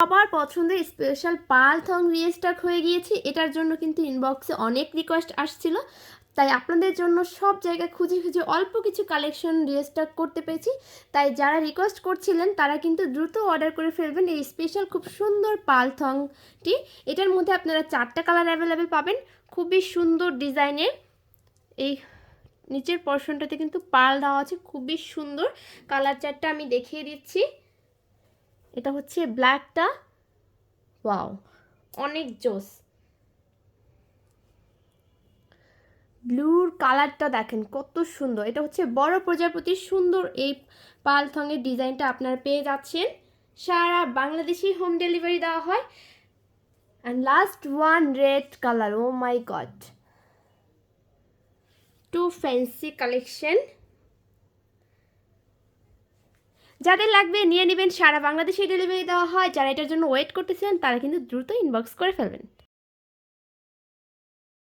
সবার পছন্দের স্পেশাল পাল থং রিস্টক হয়ে গিয়েছে। এটার জন্য কিন্তু ইনবক্সে অনেক রিকোয়েস্ট আসছিল, তাই আপনাদের জন্য সব জায়গায় খুঁজে খুঁজে অল্প কিছু কালেকশন রিস্টক করতে পেরেছি। তাই যারা রিকোয়েস্ট করছিলেন তারা কিন্তু দ্রুত অর্ডার করে ফেলবেন এই স্পেশাল খুব সুন্দর পাল থংটি। এটার মধ্যে আপনারা 4টা কালার অ্যাভেলেবেল পাবেন, খুবই সুন্দর ডিজাইনের। এই নিচের পোর্শনটাতে কিন্তু পাল দেওয়া আছে, খুবই সুন্দর। কালার চারটা আমি দেখিয়ে দিচ্ছি। এটা হচ্ছে ব্ল্যাকটা, ওয়াও অনেক জোস। ব্লুর কালারটা দেখেন কত সুন্দর। এটা হচ্ছে বড় প্রজাপতির সুন্দর এই পালথংয়ের ডিজাইনটা আপনারা পেয়ে যাচ্ছেন। সারা বাংলাদেশি হোম ডেলিভারি দেওয়া হয়। And last one red colour, oh my god, too fancy collection. যাদের লাগবে নিয়ে নেবেন, সারা বাংলাদেশে ডেলিভারি দেওয়া হয়। যারা এটার জন্য ওয়েট করতেছেন তারা কিন্তু দ্রুত ইনবক্স করে ফেলবেন।